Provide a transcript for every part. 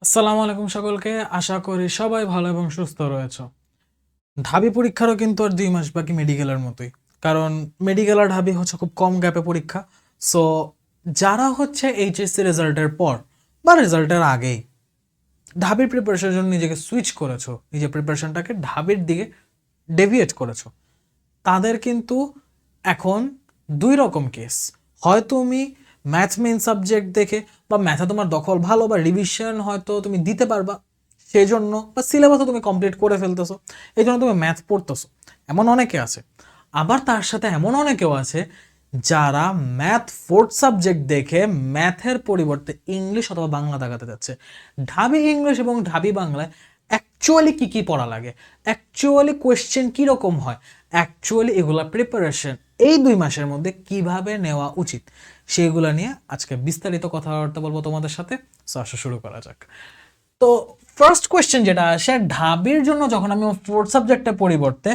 আসসালামু আলাইকুম সকলকে। আশা করি সবাই ভালো এবং সুস্থ রয়েছে। ঢাবি পরীক্ষারও কিন্তু আর 2 মাস বাকি মেডিকেলের মতোই। কারণ মেডিকেল আর ঢাবি হচ্ছে খুব কম গ্যাপে পরীক্ষা। সো যারা হচ্ছে এইচএসসি রেজাল্টের পর বা রেজাল্টের আগেই ঢাবির প্রিপারেশনের জন্য নিজেকে সুইচ করেছো, নিজের প্রিপারেশনটাকে ঢাবির দিকে ডেভিয়েট করেছো, তাদের কিন্তু এখন 2 রকম কেস। হয় তুমি ম্যাথ মেইন সাবজেক্ট দেখে বা ম্যাথে তোমার দখল ভালো বা রিভিশন হয়তো তুমি দিতে পারবা, সেই জন্য বা সিলেবাসও তুমি কমপ্লিট করে ফেলতেছো, এই জন্য তুমি ম্যাথ পড়তেছো, এমন অনেকে আছে। আবার তার সাথে এমন অনেকেও আছে যারা ম্যাথ ফোর্থ সাবজেক্ট দেখে ম্যাথের পরিবর্তে ইংলিশ অথবা বাংলা দেখাতে যাচ্ছে। ঢাবি ইংলিশ এবং ঢাবি বাংলায় অ্যাকচুয়ালি কী কী পড়া লাগে, অ্যাকচুয়ালি কোয়েশ্চেন কীরকম হয়, অ্যাকচুয়ালি এগুলা প্রিপারেশন এই 2 মাসের মধ্যে কিভাবে নেওয়া উচিত, সেইগুলো নিয়ে আজকে বিস্তারিত কথাবার্তা বলবো তোমাদের সাথে। সো আসো শুরু করা যাক। তো ফার্স্ট কোয়েশ্চেন যেটা আসে, ঢাবির জন্য যখন আমি ফোর্থ সাবজেক্টের পরিবর্তে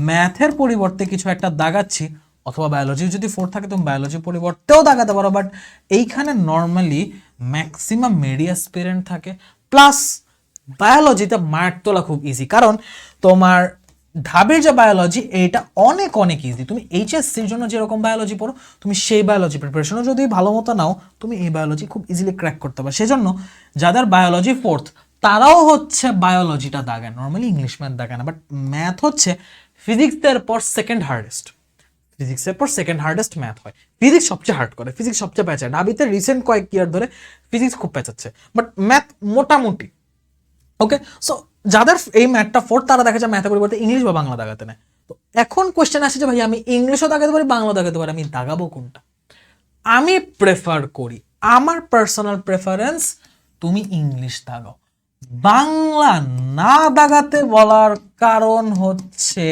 ম্যাথের পরিবর্তে কিছু একটা দাগাচ্ছি, অথবা বায়োলজি যদি ফোর্থ থাকে তুমি বায়োলজির পরিবর্তেও দাগাতে পারো, বাট এইখানে নর্মালি ম্যাক্সিমাম মিডিয়া স্টুডেন্ট থাকে, প্লাস বায়োলজিতে মার্ক তোলা খুব ইজি, কারণ তোমার ঢাবির যে বায়োলজি এইটা অনেক অনেক ইজি। তুমি এইচএসসির জন্য যেরকম বায়োলজি পড়ো, তুমি সেই বায়োলজি প্রিপারেশনও যদি ভালো মতো নাও, তুমি এই বায়োলজি খুব ইজিলি ক্র্যাক করতে পারো। সেজন্য যাদের বায়োলজি ফোর্থ তারাও হচ্ছে বায়োলজিটা দাগায়, নর্মালি ইংলিশ ম্যাথ দাগায় না। বাট ম্যাথ হচ্ছে ফিজিক্সের পর সেকেন্ড হার্ডেস্ট, ফিজিক্সের পর সেকেন্ড হার্ডেস্ট ম্যাথ হয়। ফিজিক্স সবচেয়ে হার্ড করে, ফিজিক্স সবচেয়ে পেঁচায়। ঢাবিতে রিসেন্ট কয়েক ইয়ার ধরে ফিজিক্স খুব পেঁচাচ্ছে, বাট ম্যাথ মোটামুটি ওকে। সো যাদের এই ম্যাথটা ফোর্থ তারা দেখা যায় ম্যাথের পরিবর্তে ইংলিশ বা বাংলা দাগাতে নেয়। তো এখন কোয়েশ্চেন আসে যে ভাই আমি ইংলিশও দাগাতে পারি, বাংলা দাগাতে পারি, আমি দাগাবো কোনটা? আমি প্রেফার করি, আমার পার্সোনাল প্রেফারেন্স, তুমি ইংলিশ দাগাও। বাংলা না দাগাতে বলার কারণ হচ্ছে,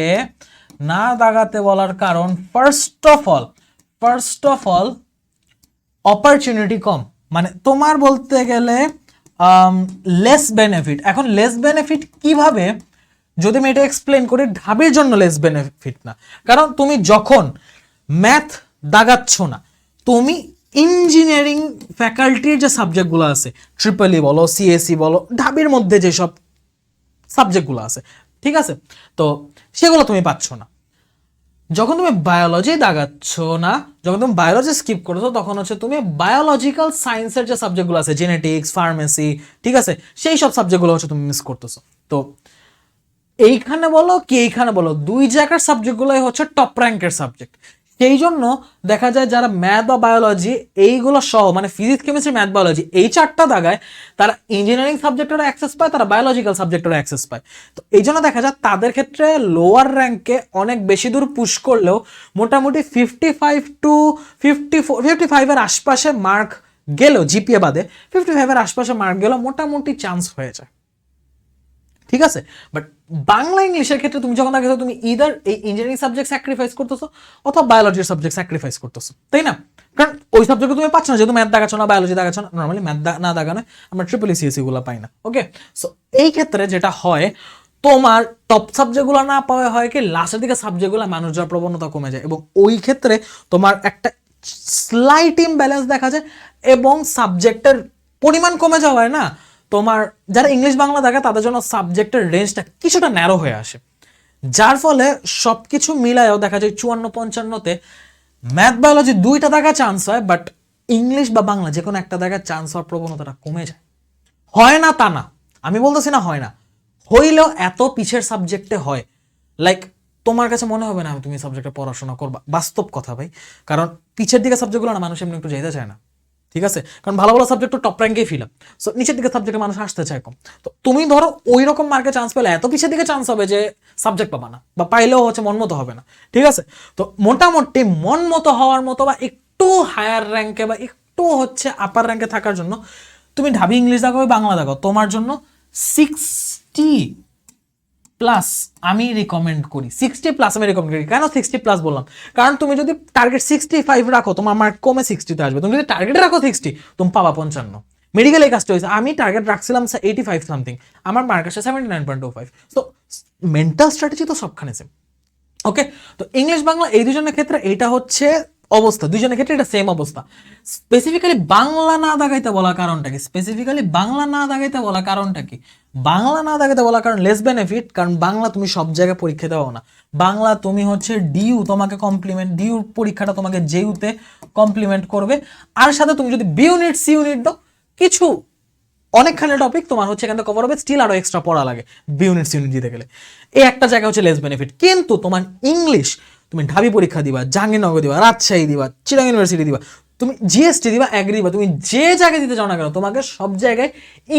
না দাগাতে বলার কারণ ফার্স্ট অফ অল অপরচুনিটি কম। মানে তোমার বলতে গেলে লেস বেনিফিট। এখন লেস বেনিফিট কিভাবে, যদি আমি এটা এক্সপ্লেন করি, ঢাবির জন্য লেস বেনিফিট না, কারণ তুমি যখন ম্যাথ দাগাচ্ছ না, তুমি ইঞ্জিনিয়ারিং ফ্যাকাল্টির যে সাবজেক্টগুলো আছে, ট্রিপল ই বলো, সিএসসি বলো, ঢাবির মধ্যে যেসব সাবজেক্টগুলো আছে, ঠিক আছে, তো সেগুলো তুমি পাচ্ছ না। যখন তুমি বায়োলজি দাগাচ্ছ না, যখন তুমি বায়োলজি স্কিপ করছো, তখন হচ্ছে তুমি বায়োলজিক্যাল সায়েন্সের যে সাবজেক্টগুলো আছে, জেনেটিক্স, ফার্মেসি, ঠিক আছে, সেই সব সাবজেক্টগুলো হচ্ছে তুমি মিস করতেছো। তো এইখানে বলো কি এইখানে বলো, 2 জায়গার সাবজেক্টগুলোই হচ্ছে টপ র্যাঙ্কের সাবজেক্ট। সেই জন্য দেখা যায় যারা ম্যাথ বা বায়োলজি এইগুলো সহ, মানে ফিজিক্স, কেমিস্ট্রি, ম্যাথ, বায়োলজি এই 4টা দাগায়, তারা ইঞ্জিনিয়ারিং সাবজেক্টেরও অ্যাক্সেস পায়, তারা বায়োলজিক্যাল সাবজেক্টেরও অ্যাক্সেস পায়। তো এই জন্য দেখা যায় তাদের ক্ষেত্রে লোয়ার র্যাঙ্কে অনেক বেশি দূর পুশ করলেও মোটামুটি 55 এর আশপাশে মার্ক গেলেও, জিপিএ বাদে 55 এর আশপাশে মার্ক গেলেও মোটামুটি চান্স হয়ে যায়, ঠিক আছে। বাট বাংলা ইংলিশের ক্ষেত্রে তুমি যখন দেখো, তুমি ইদার এই ইঞ্জিনিয়ারিং সাবজেক্ট স্যাক্রিফাইস করতেছো অথবা বায়োলজির সাবজেক্ট স্যাক্রিফাইস করতেছো, তাই না? কারণ ওই সাবজেক্টে তুমি পাচ্ছ না, যেহেতু ম্যাথ দেখাচ্ছ না, বায়োলজি দেখাচ্ছ না, নর্মালি ম্যাথ না দেখানো আমরা ট্রিপল সিএসসি গুলো পাই না, ওকে। সো এই ক্ষেত্রে যেটা হয়, তোমার টপ সাবজেক্টগুলো না পাওয়া হয় কি, লাস্টের দিকে সাবজেক্টগুলো মানুষ যাওয়ার প্রবণতা কমে যায়, এবং ওই ক্ষেত্রে তোমার একটা স্লাইট ইমব্যালেন্স দেখা যায়, এবং সাবজেক্টের পরিমাণ কমে যাওয়ায় না, তোমার যারা ইংলিশ বাংলা দেখে তাদের জন্য সাবজেক্টের রেঞ্জটা কিছুটা ন্যারো হয়ে আসে, যার ফলে সব কিছু মিলায়ও দেখা যায় 54-55-তে ম্যাথ বায়োলজি 2টা দেখা চান্স হয়, বাট ইংলিশ বা বাংলা যে কোনো একটা দেখার চান্স হওয়ার প্রবণতাটা কমে যায়। হয় না তা না, আমি বলতেছি না হয় না, হইলেও এত পিছের সাবজেক্টে হয়, লাইক তোমার কাছে মনে হবে না তুমি সাবজেক্টে পড়াশোনা করবা, বাস্তব কথা ভাই। কারণ পিছের দিকে সাবজেক্টগুলো না মানুষ এমনি একটু যেতে চায় না, ঠিক আছে, কারণ ভালো ভালো সাবজেক্ট তো টপ র্যাঙ্কেই ফিল আপ, সো নিচের দিকে সাবজেক্টে মানুষ আসতে চায় কম। তো তুমি ধরো ওই রকম মার্কে চান্স পেলে এত পিছের দিকে চান্স হবে যে সাবজেক্ট পাবা না, বা পাইলেও হচ্ছে মন মতো হবে না, ঠিক আছে। তো মোটামুটি মন মতো হওয়ার মতো বা একটু হায়ার র্যাঙ্কে বা একটু হচ্ছে আপার র্যাঙ্কে থাকার জন্য তুমি ঢাবি ইংলিশ দেখো, বাংলা দেখো, তোমার জন্য 60+ আমি রিকমেন্ড করি। 60+ আমি রিকমেন্ড করি। কেন 60+ বললাম? কারণ তুমি যদি টার্গেট 65 রাখো, তোমার মার্ক কমে 60-তে আসবে। তুমি যদি টার্গেট রাখো 60, তুমি পাবা 55। মেডিকেল এই কাজটা হয়েছে, আমি টার্গেট রাখছিলাম 85 সামথিং, আমার মার্ক আসে 79.25। সো মেন্টাল স্ট্র্যাটেজি তো সবখানে সেম, ওকে। তো ইংলিশ বাংলা এই দুজনের ক্ষেত্রে এইটা হচ্ছে অবস্থা, দুইজনের ক্ষেত্রে এটা সেম অবস্থা। স্পেসিফিক্যালি বাংলা না দাগাইতে বলা কারণটা কি? স্পেসিফিক্যালি বাংলা না দাগাইতে বলা কারণটা কি? বাংলা না দাগাইতে বলা কারণ লেস বেনিফিট, কারণ বাংলা তুমি সব জায়গায় পরীক্ষা দেওয়া না। বাংলা তুমি হচ্ছে ডিইউ তোমাকে কমপ্লিমেন্ট, ডিইউ পরীক্ষাটা তোমাকে জেইউতে কমপ্লিমেন্ট করবে, আর সাথে তুমি যদি বি ইউনিট সি ইউনিট দাও, কিছু অনেকখানি টপিক তোমার হচ্ছে এখান থেকে কভার হবে, স্টিল আরো এক্সট্রা পড়া লাগে বি ইউনিট সি ইউনিট দিতে গেলে। এই একটা জায়গা হচ্ছে লেস বেনিফিট। কিন্তু তোমার ইংলিশ, তুমি ঢাবি পরীক্ষা দিবা, জাহাঙ্গীরনগর দিবা, রাজশাহী দিবা, চিটাগং ইউনিভার্সিটি দিবা, তুমি জিএসটি দিবা, অ্যাগ্রি দিবা, তুমি যে জায়গায় দিতে চাও না কেন, তোমাকে সব জায়গায়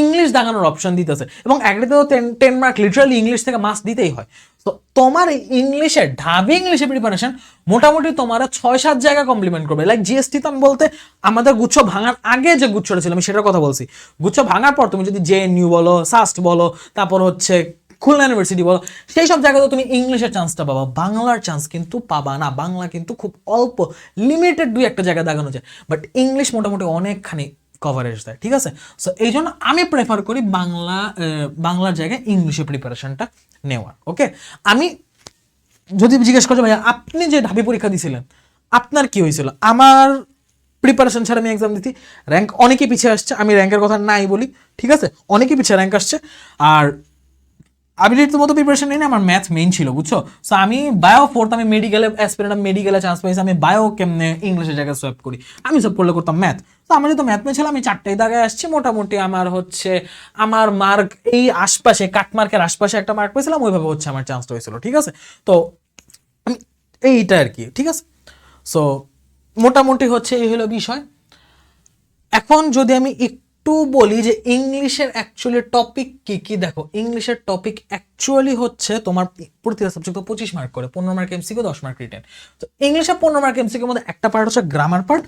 ইংলিশ দাগানোর অপশন দিতেছে। এবং অ্যাগ্রিতেও 10 মার্ক লিটারালি ইংলিশ থেকে মাস দিতেই হয়। তো তোমার ইংলিশে ঢাবি ইংলিশে প্রিপারেশন মোটামুটি তোমার 6-7 জায়গা কমপ্লিমেন্ট করবে। লাইক জিএসটি তো আমি বলতে আমাদের গুচ্ছ ভাঙার আগে যে গুচ্ছটা ছিল আমি সেটার কথা বলছি। গুচ্ছ ভাঙার পর তুমি যদি জেএনইউ বলো, সাস্ট বলো, তারপর হচ্ছে খুলনা ইউনিভার্সিটি বলো, সেই সব জায়গাতে তুমি ইংলিশের চান্সটা পাবা, বাংলার চান্স কিন্তু পাবা না। বাংলা কিন্তু খুব অল্প লিমিটেড 2-1 জায়গায় দাগানো যায়, বাট ইংলিশ মোটামুটি অনেকখানি কভারেজ দেয়, ঠিক আছে? সো এই জন্য আমি প্রেফার করি বাংলার জায়গায় ইংলিশে প্রিপারেশনটা নেওয়ার। ওকে, আমি যদি জিজ্ঞেস করছো ভাইয়া আপনি যে ঢাবি পরীক্ষা দিয়েছিলেন আপনার কি হয়েছিল? আমার প্রিপারেশন ছাড়া আমি এক্সাম দিতি, র্যাঙ্ক অনেকেই পিছিয়ে আসছে, আমি র্যাঙ্কের কথা নাই বলি, ঠিক আছে? অনেকেই পিছিয়ে র্যাঙ্ক আসছে। আর আমি রীতিমতো প্রিপারেশন নিই না, আমার ম্যাথ মেইন ছিল, বুঝছো? সো আমি বায়ো ফোর্থ, আমি মেডিকেলে অ্যাসপিরেন্ট, মেডিকেলে চান্স পাইছি, আমি বায়ো কেমনে ইংলিশের জায়গায় সোয়াপ করি, আমি সব করলে করতাম ম্যাথ। তো আমার যেহেতু ম্যাথ মেয়ে ছিল, আমি 4টাই দাগায় আসছি মোটামুটি। আমার হচ্ছে আমার মার্ক এই আশপাশে, কাটমার্কের আশপাশে একটা মার্ক পেয়েছিলাম, ওইভাবে হচ্ছে আমার চান্সটা হয়েছিল, ঠিক আছে? তো আমি এইটা আর কি, ঠিক আছে? সো মোটামুটি হচ্ছে এই হলো বিষয়। এখন যদি আমি একটু বলি যে ইংলিশের অ্যাকচুয়ালি টপিক কি কি, দেখো ইংলিশের টপিক অ্যাকচুয়ালি হচ্ছে তোমার প্রতিটা সাবজেক্ট 25 মার্ক করে, 15 মার্ক এমসিকিউ, 10 মার্ক রিটেন। তো ইংলিশে 15 মার্ক এমসিকিউর মধ্যে একটা পার্ট হচ্ছে গ্রামার পার্ট,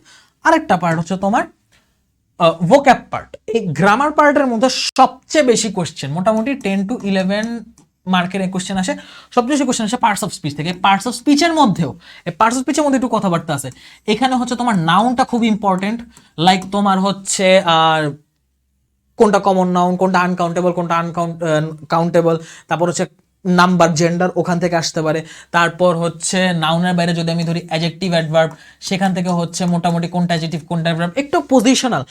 আরেকটা পার্ট হচ্ছে তোমার ভোক্যাব পার্ট। এই গ্রামার পার্টের মধ্যে সবচেয়ে বেশি কোশ্চেন, মোটামুটি 10 to 11 মার্কের কোশ্চেন আসে। সবচেয়ে বেশি কোশ্চেন আসে পার্টস অফ স্পিচ থেকে। পার্টস অফ স্পিচের মধ্যেও, এই পার্টস অফ স্পিচের মধ্যে একটু কথাবার্তা আছে। এখানে হচ্ছে তোমার নাউনটা খুব ইম্পর্টেন্ট, লাইক তোমার হচ্ছে আর কোনটা কমন নাউন, কোনটা আনকাউন্টেবল, কোনটা কাউন্টেবল, তারপর হচ্ছে নাম্বার, জেন্ডার ওখান থেকে আসতে পারে। তারপর হচ্ছে নাউনের বাইরে যদি আমি ধরি অ্যাডজেক্টিভ, অ্যাডভার্ব, সেখান থেকে হচ্ছে মোটামুটি কোনটা অ্যাডজেক্টিভ, কোনটা অ্যাডভার্ব, একটু পজিশনাল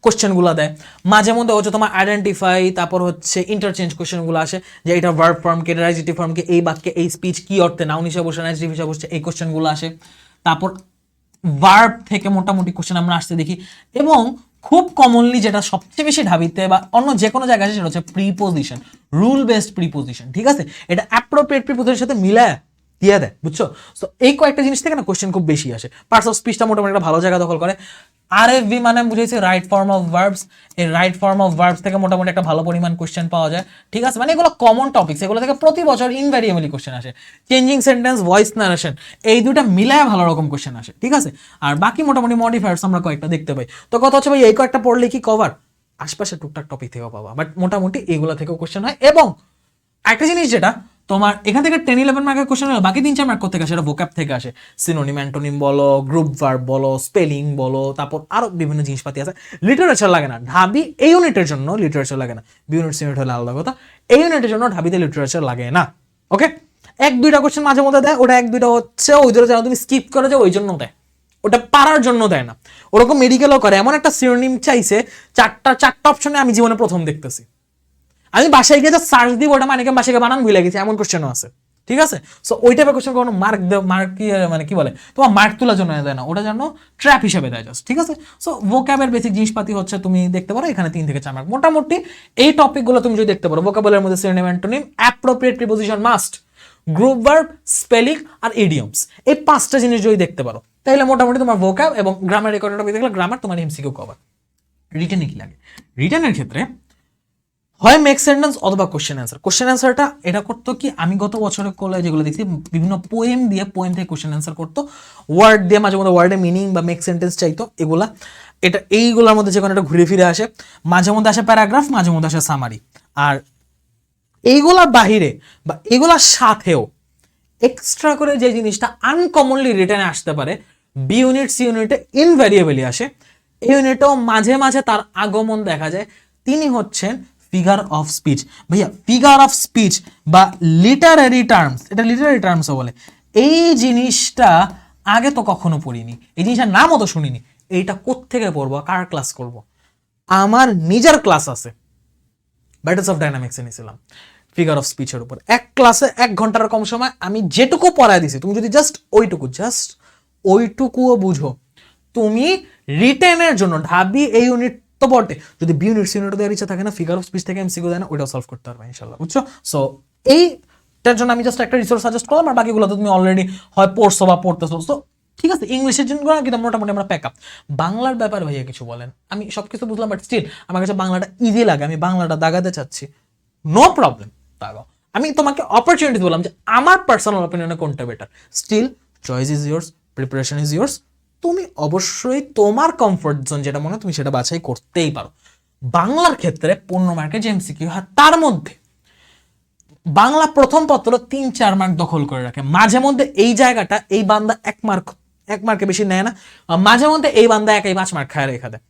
কোশ্চেনগুলো দেয়। মাঝে মধ্যে হচ্ছে তোমার আইডেন্টিফাই, তারপর হচ্ছে ইন্টারচেঞ্জ কোশ্চেনগুলো আসে, যে এটা ভার্ব ফর্ম কে, এটা অ্যাডজেক্টিভ ফর্ম কে, এই বাক্যে এই স্পিচ কি অর্থে, নাউন হিসেবে বসে, অ্যাডজেক্টিভ হিসেবে বসে, এই কোশ্চেনগুলো আসে। তারপর ভার্ব থেকে মোটামুটি কোশ্চেন আমরা আসতে দেখি। এবং খুব কমনলি যেটা সবচেয়ে বেশি ঢাবিতে বা অন্য যে কোনো জায়গায় আসে সেটা হচ্ছে প্রিপোজিশন, রুল বেসড প্রিপোজিশন, ঠিক আছে? এটা অ্যাপ্রোপ্রিয়েট প্রিপোজিশনের সাথে মিলায় দিয়ে দেয়, বুঝছো? সো এই কয়েকটা জিনিস থেকে না কোশ্চেন খুব বেশি আসে। পার্টস অফ স্পিচটা মোটামুটি একটা ভালো জায়গা দখল করে। আরএফভি মানে বুঝেছি রাইট ফর্ম অফ ভার্বস, এই রাইট ফর্ম অফ ভার্বস থেকে মোটামুটি একটা ভালো পরিমাণ কোশ্চেন পাওয়া যায়, ঠিক আছে? মানে এগুলো কমন টপিকস, এগুলো থেকে প্রতি বছর ইনভ্যারিয়েবলি কোশ্চেন আসে। চেঞ্জিং সেন্টেন্স, ভয়েস নারেশন, এই দুটা মিলায় ভালো রকম কোশ্চেন আসে, ঠিক আছে? আর বাকি মোটামুটি মডিফায়ার্স আমরা কয়েকটা দেখতে পাই। তো কথা হচ্ছে ভাই এই কয়েকটা পড়লে কি কভার? আশপাশে টুকটাক টপিক থেকেও পাবা, বাট মোটামুটি এগুলো থেকেও কোশ্চেন হয়। এবং একটা জিনিস যেটা তোমার এখান থেকে 10-11 মার্কের কোশ্চেন হলো, বাকি 3-4 মার্ক থেকে আসে, এটা ভোক্যাব থেকে আসে। সিনোনিম, অ্যান্টোনিম বলো, গ্রুপ ভার্ব বলো, স্পেলিং বলো, তারপর আরো বিভিন্ন জিনিসপাতি আছে। লিটারেচার লাগে না ঢাবি এই ইউনিটের জন্য, লিটারেচার লাগে না। বি ইউনিট সি ইউনিট হলে আলাদা কথা, এই ইউনিটের জন্য ঢাবিতে লিটারেচার লাগে না। ওকে, 1-2টা কোশ্চেন মাঝে মধ্যে দেয়, ওটা 1-2টা হচ্ছে ওই ধরে যেন তুমি স্কিপ করে যাও, ওই জন্য দেয়, ওটা পারার জন্য দেয় না। ওরকম মেডিকেলও করে, এমন একটা সিনোনিম চাইছে 4টা অপশনে আমি জীবনে প্রথম দেখতেছি। আমি বাসায় গিয়ে সার্চ দিব, ওটা মানে বাসায় বানান ভুলে গেছি, এমন কোশ্চেনও আছে, ঠিক আছে? সো ওই টাইপের কোশ্চেন কোনো মার্ক কি মানে কি বলে তোমার মার্ক তোলার জন্য দেয় না, ওটা জানো ট্র্যাপ হিসেবে দেয় জাস্ট, ঠিক আছে? সো ভোক্যাবের বেসিক জিনিসপাতি হচ্ছে তুমি দেখতে পারো এখানে 3 থেকে 4 মার্ক মোটামুটি। এই টপিকগুলো তুমি যদি দেখতে পারো, ভোকাবুলারির মধ্যে সিনোনিম, অ্যান্টোনিম, অ্যাপ্রোপ্রিয়েট প্রিপোজিশন মাস্ট, গ্রুপ ভার্ব, স্পেলিং আর ইডিয়মস, এই 5টা জিনিস যদি দেখতে পারো তাহলে মোটামুটি তোমার ভোক্যাব এবং গ্রামার রেকর্ড টপিক দেখলে গ্রামার তোমার এমসিকিউ কভার। রিটেনে কি লাগে? রিটেনের ক্ষেত্রে হয় মেক সেন্টেন্স অথবা কোশ্চেন অ্যান্সার। কোশ্চেন অ্যান্সারটা এটা করতো কি, আমি গত বছরে কলেজে যেগুলো দেখছি বিভিন্ন পোয়েম দিয়ে, পোয়েম থেকে কোশ্চেন অ্যান্সার করতো, ওয়ার্ড দিয়ে, মাঝে মধ্যে ওয়ার্ডে মিনিং বা মেক সেন্টেন্স চাইতো, এগুলা এটা এইগুলোর মধ্যে যে কোনো একটা ঘুরে ফিরে আসে, মাঝে মধ্যে আসে প্যারাগ্রাফ, মাঝে মধ্যে আসে সামারি। আর এইগুলার বাহিরে বা এগুলার সাথেও এক্সট্রা করে যে জিনিসটা আনকমনলি রিটেনে আসতে পারে, বি ইউনিট সি ইউনিটে ইনভ্যারিয়েবলি আসে, এই ইউনিটেও মাঝে মাঝে তার আগমন দেখা যায়। তিনি হচ্ছেন ফিগার অফ স্পিচ। ভাইয়া ফিগার অফ স্পিচ বা লিটারারি টার্মস, এটা লিটারারি টার্মসও বলে, এই জিনিসটা আগে তো কখনো পড়িনি, এই জিনিসটার নামও তো শুনিনি, এইটা কোত্থেকে পড়বো, কার ক্লাস করব? আমার নিজের ক্লাস আছে, ব্যাটেলস অফ ডাইনামিক্সে নিয়েছিলাম ফিগার অফ স্পিচের উপর, এক ক্লাসে 1 ঘন্টার কম সময় আমি যেটুকু পড়ায় দিছি, তুমি যদি জাস্ট ওইটুকুও বুঝো, তুমি রিটেনের জন্য ঢাবি এই ইউনিট তো বটে, যদি বি ইউনিট সি ইউনিট দেওয়ার ইচ্ছা থাকে না, ফিগার অফ স্পিচ থেকে এমসিকিউ দেয় না, ওইটাও সলভ করতে পারবে ইনশাল্লাহ, বুঝছো? সো এইটার জন্য আমি জাস্ট একটা রিসোর্স সাজেস্ট করলাম, আর বাকিগুলো তো তুমি অলরেডি হয় পড়ছো বা পড়তেছো। সো ঠিক আছে, ইংলিশের জন্য কিন্তু মোটামুটি আমরা প্যাক আপ। বাংলার ব্যাপারে ভাইয়া কিছু বলেন, আমি সবকিছু বুঝলাম, বাট স্টিল আমার কাছে বাংলাটা ইজি লাগে, আমি বাংলাটা দাগাতে চাচ্ছি, নো প্রবলেম, দাগাও। আমি তোমাকে অপরচুনিটি বললাম যে আমার পার্সোনাল অপিনিয়নে কোনটা better, still choice is yours, preparation is yours, তুমি অবশ্যই তোমার কমফোর্ট জোন যেটা মনে হয় তুমি সেটা বাছাই করতেই পারো। বাংলার ক্ষেত্রে 15 মার্কের যে এমসিকিউ হয় তার মধ্যে বাংলা প্রথম পত্র 3-4 মার্ক দখল করে রাখে, মাঝে মধ্যে এই জায়গাটা এই বান্দা 1 মার্কে বেশি নেয় না, মাঝে মধ্যে এই বান্দা 5 মার্ক খায় রেখা দেয়।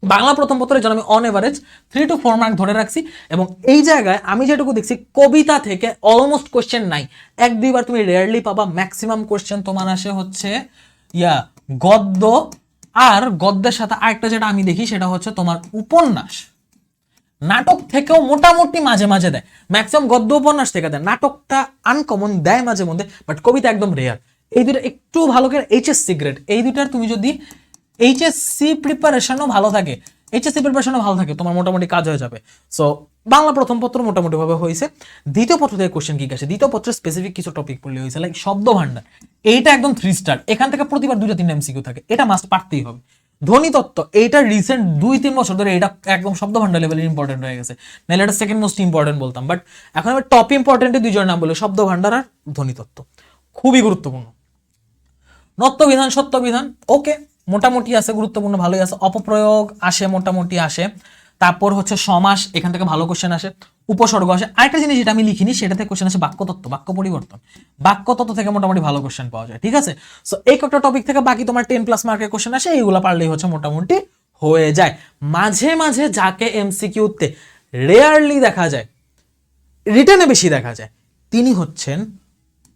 বাংলা প্রথম পত্রের জন্য আমি অন এভারেজ 3 to 4 মার্ক ধরে রাখছি, এবং এই জায়গায় আমি যেটুকু দেখছি কবিতা থেকে অলমোস্ট কোশ্চেন নাই, 1-2 বার তুমি রেয়ারলি পাবা, ম্যাক্সিমাম কোশ্চেন তোমার আসে হচ্ছে গদ্য, আর গদ্যের সাথে আরেকটা যেটা আমি দেখি সেটা হচ্ছে তোমার উপন্যাস। নাটক থেকেও মোটামুটি মাঝে মাঝে দেয়, ম্যাক্সিমাম গদ্য উপন্যাস থেকে দেয়, নাটকটা আনকমন দেয় মাঝে মধ্যে, বাট কবিতা একদম রেয়ার। এই দুটো একটু ভালো করে এইচএসসি গ্রেড, এই দুটার তুমি যদি এইচএসসি প্রিপারেশনও ভালো থাকে, তোমার মোটামুটি কাজ হয়ে যাবে। সো বাংলা প্রথম পত্র মোটামুটি ভাবে হয়েছে। দ্বিতীয় পত্র থেকে কোশ্চেন কি আসে, দ্বিতীয় পত্রের স্পেসিফিক কিছু টপিক পড়লে হয়েছে, লাইক শব্দ ভান্ডার, এইটা একদম 3 স্টার, এখান থেকে প্রতিবার 2-3 এমসিকিউ থাকে, এটা মাস্ট পারতেই হবে। ধ্বনিতত্ত্ব, এইটা রিসেন্ট 2-3 বছর ধরে এটা একদম শব্দ ভান্ডার লেভেলে ইম্পর্টেন্ট হয়ে গেছে, নাহলে এটা সেকেন্ড মোস্ট ইম্পর্টেন্ট বলতাম, বাট এখন আমি টপ ইম্পর্টেন্টে 2 জনের নাম বলি, শব্দ ভান্ডার আর ধ্বনিতত্ত্ব, খুবই গুরুত্বপূর্ণ। নত্যবিধান, সত্যবিধান, ওকে মোটামুটি আছে, গুরুত্বপূর্ণ ভালোই আছে, অপপ্রয়োগ আসে মোটামুটি আসে, তারপর হচ্ছে সমাস, এখান থেকে ভালো কোশ্চেন আসে, উপসর্গ আসে, আরেকটা জিনিস যেটা আমি লিখিনি সেটা থেকে কোশ্চেন আসে বাক্যতত্ত্ব, বাক্য পরিবর্তন, বাক্যতত্ত্ব থেকে মোটামুটি ভালো কোশ্চেন পাওয়া যায়, ঠিক আছে? সো এই কয়েকটা টপিক থেকে বাকি তোমার 10+ মার্কের কোশ্চেন আসে, এইগুলো পারলেই হচ্ছে মোটামুটি হয়ে যায়। মাঝে মাঝে যাকে এমসিকিউতে রেয়ারলি দেখা যায়, রিটেনে বেশি দেখা যায়, তিনি হচ্ছেন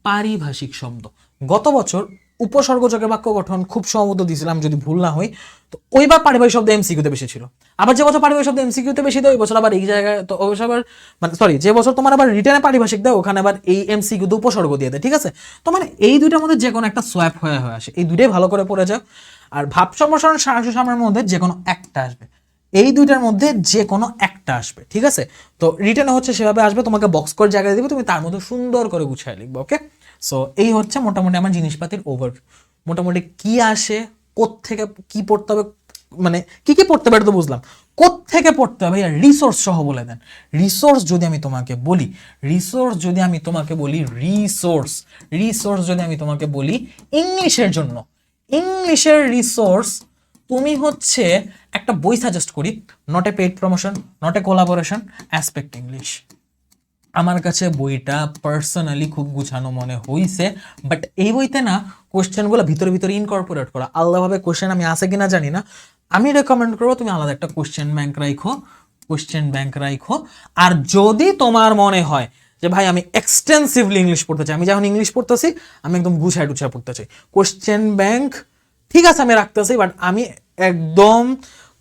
পারিভাষিক শব্দ। গত বছর উপসর্গযোগে বাক্য গঠন খুব সম্ভবত দিয়েছিলাম যদি ভুল না হই, তো ওইবার পারিভাষিক শব্দ এমসিকিউতে বেশি ছিল, আবার যে বছর পারিভাষিক শব্দ এমসিকিউতে বেশি দেয় ওই বছর আবার এই জায়গায় তো ওই বছর আবার মানে সরি যে বছর তোমার আবার রিটেনে পারিভাষিক দেয় ওখানে আবার এই এমসিকিউতে উপসর্গ দিয়ে দেয়, ঠিক আছে? তো মানে এই দুইটার মধ্যে যে কোনো একটা সোয়াপ হয়ে আসে, এই দুইটাই ভালো করে পড়ে যাও, আর ভাব সম্প্রসারণ সারাংশ সামনের মধ্যে যে কোনো একটা আসবে, এই দুইটার মধ্যে যে কোনো একটা আসবে, ঠিক আছে? তো রিটেনে হচ্ছে সেভাবে আসবে, তোমাকে বক্স করে জায়গায় দিবে, তুমি তার মধ্যে সুন্দর করে গুছিয়ে লিখবে, ওকে? সো এই হচ্ছে মোটামুটি আমার জিনিসপাতির ওভারভিউ, মোটামুটি কি আসে, কোত্থেকে কি পড়তে হবে, মানে কি কি পড়তে হবে এটা তো বুঝলাম, কোত্থেকে পড়তে হবে রিসোর্স সহ বলে দেন। রিসোর্স যদি আমি তোমাকে বলি, ইংলিশের জন্য, ইংলিশের রিসোর্স তুমি হচ্ছে একটা বই সাজেস্ট করি, not a paid promotion, not a collaboration, aspect English. আমার কাছে বইটা পার্সোনালি খুব গুছানো মনে হইছে, বাট এই বইতে না কোশ্চেনগুলো ভিতরে ভিতরে ইনকর্পোরেট করা, আলাদাভাবে কোশ্চেন আমি আছে কিনা জানি না, আমি রেকমেন্ড করবো তুমি আলাদা একটা কোশ্চেন ব্যাংক রাখো। আর যদি তোমার মনে হয় যে ভাই আমি এক্সটেন্সিভলি ইংলিশ পড়তে চাই, আমি যখন ইংলিশ পড়তেছি আমি একদম গুছায় টুছায় পড়তে চাই, কোশ্চেন ব্যাংক ঠিক আছে আমি রাখতেছি, বাট আমি একদম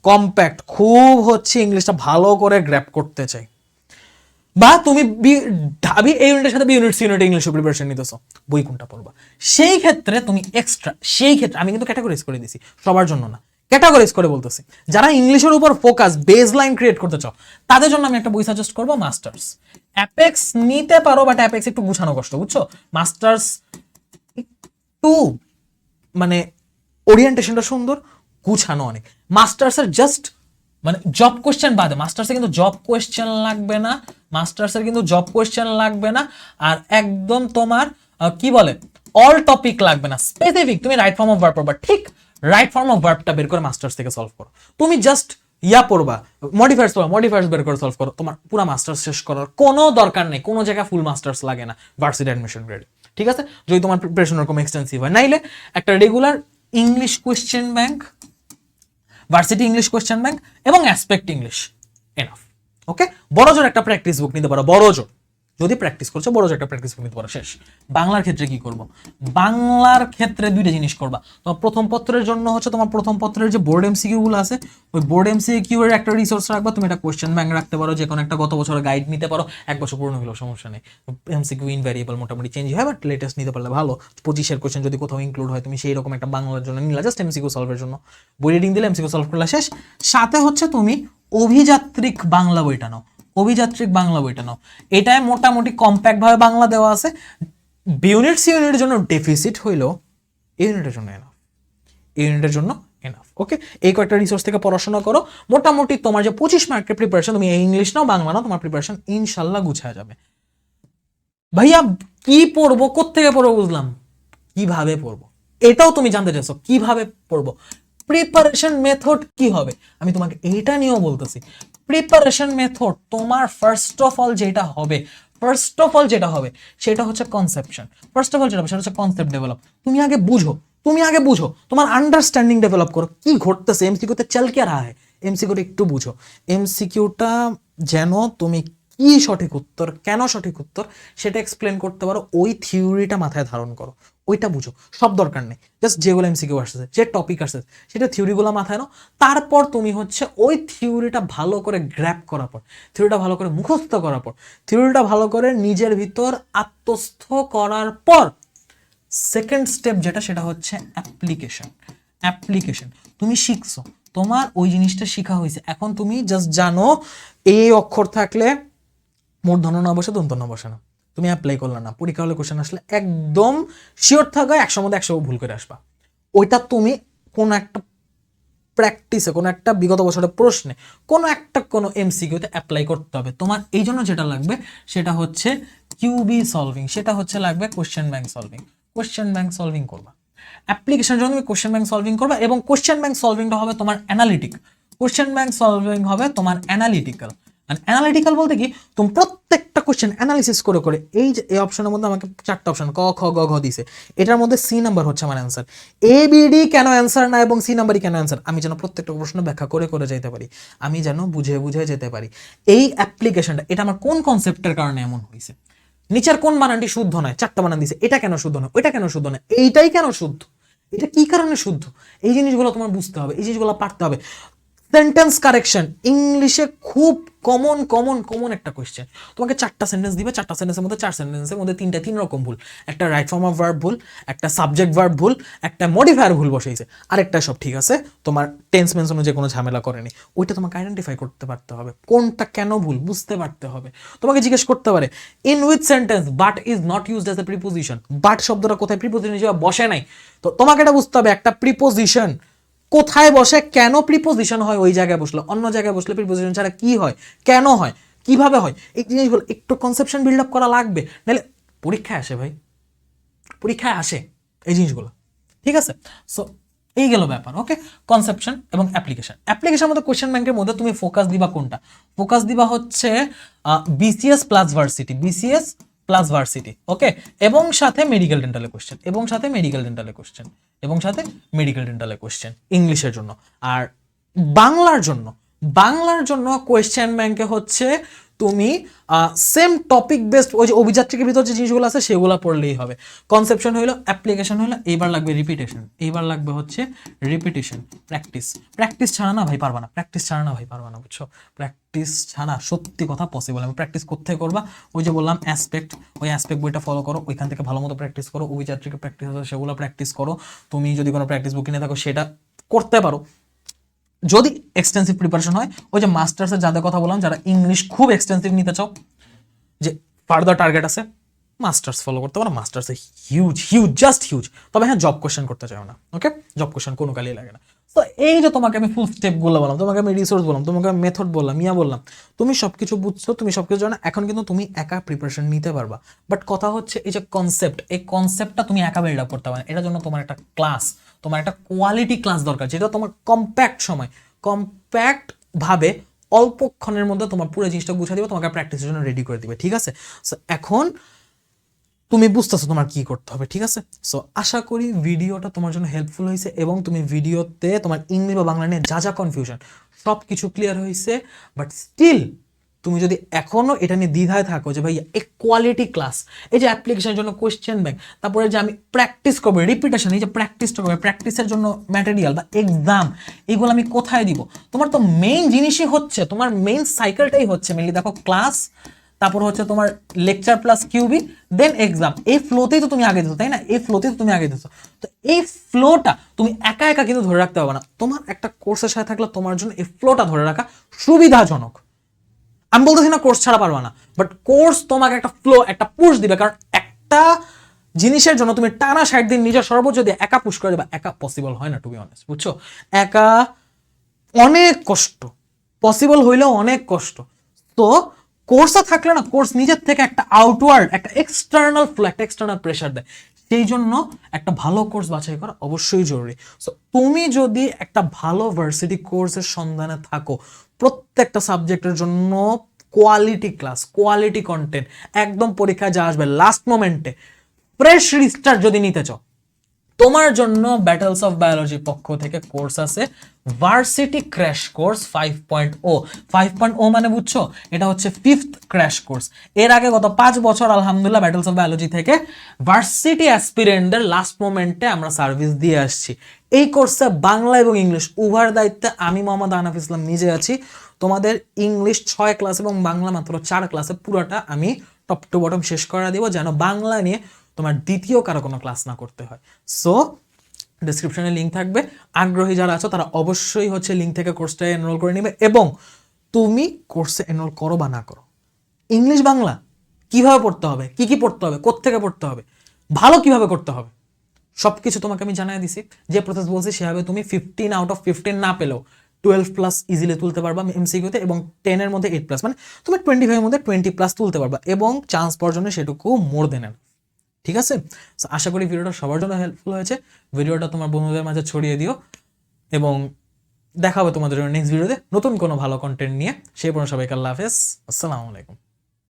কম্প্যাক্ট খুব হচ্ছে ইংলিশটা ভালো করে গ্র্যাপ করতে চাই, বা তুমি ঢাবি এই ইউনিটের সাথে B unit C unit English preparation নিতেছো, বই কোনটা পড়বা? সেই ক্ষেত্রে তুমি এক্সট্রা, সেই ক্ষেত্রে আমি কিন্তু ক্যাটাগরাইজ করে দিছি, সবার জন্য না, ক্যাটাগরাইজ করে বলতেছি, যারা ইংলিশের উপর ফোকাস বেস লাইন ক্রিয়েট করতে চাও তাদের জন্য আমি একটা বই সাজেস্ট করবো, মাস্টার্স। অ্যাপেক্স নিতে পারো, বাট অ্যাপেক্স একটু গুছানো কষ্ট, বুঝছো? মাস্টার্স একটু মানে ওরিয়েন্টেশনটা সুন্দর, গুছানো অনেক। মাস্টার্সের জাস্ট মানে জব কোয়েশ্চেন বাদে, মাস্টার্সে কিন্তু জব কোয়েশ্চেন লাগবে না, আর একদম তোমার কি বলে অল টপিক লাগবে না, স্পেসিফিক তুমি রাইট ফর্ম অফ ভার্ব পড়বা, ঠিক রাইট ফর্ম অফ ভার্বটা বের করে মাস্টার্স থেকে সলভ করো, তুমি জাস্ট পড়বা, মডিফায়ার্স বের করে সলভ করো, তোমার পুরো মাস্টার্স শেষ করার কোনো দরকার নেই, কোনো জায়গায় ফুল মাস্টার্স লাগে না ভার্সিটি অ্যাডমিশন গ্রেড, ঠিক আছে? যদি তোমার প্রিপারেশন এরকম এক্সটেন্সিভ হয়, নাইলে একটা regular English question bank, varsity English question bank এবং অ্যাসপেক্ট ইংলিশ এনাফ, ওকে? বড় জোর একটা প্র্যাকটিস বুক নিতে পারো, বড় জোর যদি প্র্যাকটিস করছো বড় একটা প্র্যাকটিস করে নিতে পারো, শেষ। বাংলার ক্ষেত্রে কি করবো? বাংলার ক্ষেত্রে দুইটা জিনিস করবা। তোমার প্রথম পত্রের জন্য হচ্ছে তোমার প্রথম পত্রের যে বোর্ড এমসিকিউ গুলো আছে, ওই বোর্ড এমসিকিউ এর একটা রিসোর্স রাখবা। তুমি একটা কোশ্চেন ব্যাংক রাখতে পারো, যে কোনো একটা গত বছরের গাইড নিতে পারো, 1 বছর পুরনো হলেও সমস্যা নেই। এমসিকিউ ইনভ্যারিয়েবল মোটামুটি চেঞ্জ হয়, বাট লেটেস্ট নিতে পারলে ভালো। 25-এর কোশ্চেন যদি কোথাও ইনক্লুড হয়, তুমি সেই রকম একটা বাংলার জন্য নিলা, জাস্ট এমসিকিউ সলভের জন্য। বই রিডিং দিলে এমসিকিউ সলভ করলে শেষ। সাথে হচ্ছে তুমি অভিযাত্রিক বাংলা বইটা নাও, অভিযাত্রিক বাংলা বইটা নাও। এটায় মোটামুটি কম্প্যাক্ট ভাবে বাংলা দেওয়া আছে। ইউনিট সি ইউনিটের জন্য ডেফিসিট হইলেও ইউনিটের জন্য এনাফ, ইউনিটের জন্য এনাফ। ওকে, এই কয়েকটা রিসোর্স থেকে পড়াশোনা করো। মোটামুটি তোমার যে 25 মার্কের প্রিপারেশন, তুমি ইংলিশ নাও বাংলা নাও, তোমার প্রিপারেশন ইনশাল্লাহ গুছায় যাবে। ভাইয়া কি পড়বো, কোত্থেকে পড়বো? বুঝলাম, কিভাবে পড়বো এটাও তুমি জানতে চাইছো, কিভাবে পড়বো, প্রিপারেশন মেথড কি হবে, আমি তোমাকে এইটা নিয়েও বলতেছি। প্রিপারেশন মেথড তোমার ফার্স্ট অফ অল যেটা হবে, সেটা হচ্ছে কনসেপশন। ফার্স্ট অফ অল যেটা হবে সেটা হচ্ছে কনসেপ্ট ডেভেলপ। তুমি আগে বুঝো, তোমার আন্ডারস্ট্যান্ডিং ডেভেলপ করো, কি ঘটতেছে এমসিকিউতে, চল কে রাহা হ্যায়, এমসিকিউটা একটু বুঝো। এমসিকিউটা যেন তুমি কি সঠিক উত্তর, কেন সঠিক উত্তর সেটা এক্সপ্লেন করতে পারো, ওই থিওরিটা মাথায় ধারণ করো, ওইটা বুঝো। সব দরকার নেই, জাস্ট যেগুলো এমসিকিউ আসছে, যে টপিক আসছে, সেটা থিওরিগুলো মাথায় নাও। তারপর তুমি হচ্ছে ওই থিওরিটা ভালো করে গ্র্যাপ করার পর, থিওরিটা ভালো করে মুখস্থ করার পর, থিওরিটা ভালো করে নিজের ভিতর আত্মস্থ করার পর, সেকেন্ড স্টেপ যেটা, সেটা হচ্ছে অ্যাপ্লিকেশন। তুমি শিখছো, তোমার ওই জিনিসটা শেখা হয়েছে, এখন তুমি জাস্ট জানো এই অক্ষর থাকলে মূর্ধন্য না বসে দন্তন্য বসে না। তুমি অ্যাপ্লাই করলে না, পরীক্ষা হলে কোশ্চেন আসলে একদম শিওর থাকো 100 মধ্যে 100 ভুল করে আসবা। ওইটা তুমি কোনো একটা প্র্যাকটিসে, কোনো একটা বিগত বছরের প্রশ্নে, কোনো এমসিকিউতে অ্যাপ্লাই করতে হবে। তোমার এই জন্য যেটা লাগবে সেটা হচ্ছে কিউবি সলভিং, সেটা হচ্ছে লাগবে কোশ্চেন ব্যাংক সলভিং করবা। অ্যাপ্লিকেশনের জন্য তুমি কোশ্চেন ব্যাংক সলভিং করবা, এবং কোশ্চেন ব্যাংক সলভিংটা হবে তোমার অ্যানালিটিক্যাল। অ্যানালিটিক্যাল বলতে কি, তুমি প্রত্যেকটা কোশ্চেন অ্যানালিসিস করে করে, এই যে এই অপশনের মধ্যে আমাকে 4টা অপশন ক খ গ ঘ দিছে, এটার মধ্যে সি নাম্বার হচ্ছে আমার অ্যান্সার, এ বি ডি কেন অ্যান্সার না এবং সি নাম্বারই কেন অ্যান্সার, আমি যেন প্রত্যেকটা প্রশ্ন ব্যাখ্যা করে করে যেতে পারি, আমি যেন বুঝে বুঝে যেতে পারি। এই অ্যাপ্লিকেশনটা, এটা আমার কোন কনসেপ্টের কারণে এমন হয়েছে, নিচের কোন বানানটি শুদ্ধ নয়, 4টা বানান দিছে, এটা কেন শুদ্ধ নয়, ওইটা কেন শুদ্ধ নয়, এইটাই কেন শুদ্ধ, এটা কি কারণে শুদ্ধ, এই জিনিসগুলো তোমার বুঝতে হবে, এই জিনিসগুলো পারতে হবে। সেন্টেন্স কারেকশন ইংলিশে খুব কমন একটা কোয়েশ্চেন। তোমাকে 4টা সেন্টেন্স দিবে, 4টা সেন্টেন্সের মধ্যে 4 সেন্টেন্সের মধ্যে 3 রকম ভুল, একটা রাইট ফর্ম অফ ভার্ব ভুল, একটা সাবজেক্ট ভার্ব ভুল, একটা মডিফায়ার ভুল বসাইছে, আরেকটা সব ঠিক আছে, তোমার টেন্স মেন্স অনুযায়ী কোনো ঝামেলা করেনি। ওইটা তোমাকে আইডেন্টিফাই করতে পারতে হবে, কোনটা কেন ভুল বুঝতে পারতে হবে। তোমাকে জিজ্ঞেস করতে পারে in with sentence but is not used as a preposition, but শব্দটা কোথায় প্রিপোজিশন হিসেবে বসে নাই, তো তোমাকে এটা বুঝতে হবে একটা প্রিপোজিশন কোথায় বসে, কেন প্রিপোজিশন হয় ওই জায়গায় বসলে, অন্য জায়গায় বসলে প্রিপোজিশন ছাড়া কি হয়, কেন হয়, কিভাবে হয়, এই জিনিসগুলো একটু কনসেপশন বিল্ড আপ করা লাগবে, নাহলে পরীক্ষায় আসে ভাই, পরীক্ষায় আসে এই জিনিসগুলো। ঠিক আছে, সো এই গেল ব্যাপার। ওকে, কনসেপশন এবং অ্যাপ্লিকেশন মধ্যে কোশ্চেন ব্যাংকের মধ্যে তুমি ফোকাস দিবা কোনটা, ফোকাস দিবা হচ্ছে বিসিএস প্লাস ভার্সিটি, ওকে, এবং সাথে মেডিকেল ডেন্টালের কোশ্চেন, ইংলিশের জন্য। আর বাংলার জন্য কোয়েশ্চেন ব্যাংকে হচ্ছে তুমি সেম টপিক বেসড, ওই যে অভিযাত্রিকের ভিতর যে জিনিসগুলো আছে সেগুলো পড়লেই হবে। কনসেপশন হইলো, অ্যাপ্লিকেশন হইলো, এইবার লাগবে রিপিটেশন, প্র্যাকটিস ছাড়া না ভাই পারবা না, বুঝছো, প্র্যাকটিস ছাড়া সত্যি কথা পসিবল। আমি প্র্যাকটিস কোথায় করবা, ওই যে বললাম ওই অ্যাসপেক্ট বইটা ফলো করো, ওইখান থেকে ভালো মতো প্র্যাকটিস করো, অভিযাত্রিকের প্র্যাকটিস আছে সেগুলো প্র্যাকটিস করো। তুমি যদি কোনো প্র্যাকটিস বুক কিনে থাকো সেটা করতে পারো। যদি এক্সটেন্সিভ প্রিপারেশন হয়, ওই যে মাস্টার্সের যাদের কথা বললাম, যারা ইংলিশ খুব এক্সটেন্সিভ নিতে চাও, যে ফার্দার টার্গেট আছে, মাস্টার্স ফলো করতে পারো, মাস্টার্সে হিউজ, তবে হ্যাঁ জব কোশ্চেন করতে চাও না, ওকে, জব কোশ্চেন কোনো কালেই লাগে না। তো এই যে তোমাকে আমি ফুল স্টেপগুলো বললাম, তোমাকে আমি রিসোর্স বললাম, তোমাকে আমি মেথড বললাম, বললাম, তুমি সবকিছু বুঝছো, তুমি সবকিছু জানো, এখন কিন্তু তুমি একা প্রিপারেশন নিতে পারবা। বাট কথা হচ্ছে এই যে এই কনসেপ্টটা তুমি একা বিল্ড আপ করতে পারবে, এটার জন্য তোমার একটা ক্লাস, তোমার একটা কোয়ালিটি ক্লাস দরকার, যেটা তোমার কম্প্যাক্ট ভাবে অল্পক্ষণের মধ্যে তোমার পুরো জিনিসটা গুছিয়ে দিবে, তোমাকে প্র্যাকটিসের জন্য রেডি করে দিবে। ঠিক আছে, সো এখন তুমি বুঝতেছো তোমার কি করতে হবে। ঠিক আছে, সো আশা করি ভিডিওটা তোমার জন্য হেল্পফুল হয়েছে, এবং তুমি ভিডিওতে তোমার ইংলিশ বা বাংলা নিয়ে যা কনফিউশন সব কিছু ক্লিয়ার হয়েছে। বাট স্টিল তুমি যদি এখনো এটা নিয়ে দ্বিধায় থাকো যে ভাইয়া এই কোয়ালিটি ক্লাস, এই যে অ্যাপ্লিকেশনের জন্য কোয়েশ্চেন ব্যাংক, তারপরে যে আমি প্র্যাকটিস করবো, রিপিটেশন, এই যে প্র্যাকটিসটা করবো, প্র্যাকটিসের জন্য ম্যাটেরিয়াল বা এক্সাম, এগুলো আমি কোথায় দিব? তোমার তো মেইন জিনিসই হচ্ছে, তোমার মেইন সাইকেলটাই হচ্ছে মেনলি দেখো ক্লাস, তারপর হচ্ছে তোমার লেকচার প্লাস কিউবি, দেন এক্সাম। এই ফ্লোতেই তো তুমি আগে দিছো, তাই না? এই ফ্লোতেই তো তুমি আগে দিছো। তো এই ফ্লোটা তুমি একা একা কিন্তু ধরে রাখতে পারবে না। তোমার একটা কোর্সের সাথে থাকলে তোমার জন্য এই ফ্লোটা ধরে রাখা সুবিধাজনক। আমি বলতেছি না কোর্স ছাড়া পারবা না, বাট কোর্স তোমাকে একটা ফ্লো, একটা পুশ দিবে। কারণ একটা জিনিসের জন্য তুমি টানা 60 দিন নিজের সর্বোচ্চ দিয়ে একা পুশ করে দেবা, একা পসিবল হয় না, টু বি অনেস্ট, বুঝছো? একা অনেক কষ্ট, পসিবল হইলেও অনেক কষ্ট। তো কোর্সে থাকলে না, কোর্স নিজের থেকে একটা আউটওয়ার্ড, একটা এক্সটার্নাল ফ্লো, একটা এক্সটার্নাল প্রেশার দেয়। সেই জন্য একটা ভালো কোর্স বাছাই করা অবশ্যই জরুরি। সো তুমি যদি একটা ভালো ভার্সিটি কোর্সের সন্ধানে থাকো, প্রত্যেকটা সাবজেক্টের জন্য কোয়ালিটি ক্লাস, কোয়ালিটি কন্টেন্ট, একদম পরীক্ষায় যা আসবে লাস্ট মোমেন্টে ফ্রেশ রিস্টার্ট যদি নিতে চাও, তোমার জন্য ব্যাটলস অফ বায়োলজি পক্ষ থেকে কোর্স আছে ভার্সিটি ক্র্যাশ কোর্স 5.0। 5.0 মানে বুঝছো, এটা হচ্ছে 5th ক্র্যাশ কোর্স। এর আগে গত 5 বছর আলহামদুলিল্লাহ ব্যাটলস অফ বায়োলজি থেকে ভার্সিটি অ্যাসপিরেন্টদের লাস্ট মোমেন্টে আমরা সার্ভিস দিয়ে আসছি। এই কোর্সে বাংলা এবং ইংলিশ উভয়ের দায়িত্বে আমি মোহাম্মদ আনাফ ইসলাম নিজে আছি। তোমাদের ইংলিশ 6 ক্লাস এবং বাংলা মাত্র 4 ক্লাসে পুরোটা আমি টপ টু বটম শেষ করা দিব, যেন বাংলা নিয়ে তোমার দ্বিতীয় কারো কোনো ক্লাস না করতে হয়। সো ডেসক্রিপশনে লিঙ্ক থাকবে, আগ্রহী যারা আছো তারা অবশ্যই হচ্ছে লিঙ্ক থেকে কোর্সটা এনরোল করে নেবে। এবং তুমি কোর্সে এনরোল করো বা না করো, ইংলিশ বাংলা কিভাবে পড়তে হবে, কি কি পড়তে হবে, কোত্থেকে পড়তে হবে, ভালো কিভাবে করতে হবে, সব কিছু তোমাকে আমি জানাই দিছি। যে প্রসেস বলছি সেভাবে তুমি 15 আউট অফ 15 না পেলেও 12+ ইজিলি তুলতে পারবা এমসিকিউতে, এবং 10 এর মধ্যে 8+, মানে তুমি 25 এর মধ্যে 20+ তুলতে পারবা, এবং চান্স পাওয়ার জন্য সেটুকু মোর দেন। ঠিক আছে? আশা করি ভিডিওটা সবার জন্য হেল্পফুল হয়েছে। ভিডিওটা তোমার বন্ধুদের মাঝে ছড়িয়ে দিও, এবং দেখা হবে তোমাদের নেক্সট ভিডিওতে নতুন কোনো ভালো কন্টেন্ট নিয়ে। সেই পর্যন্ত সবাইকে আল্লাহ হাফেজ, আসসালামু আলাইকুম।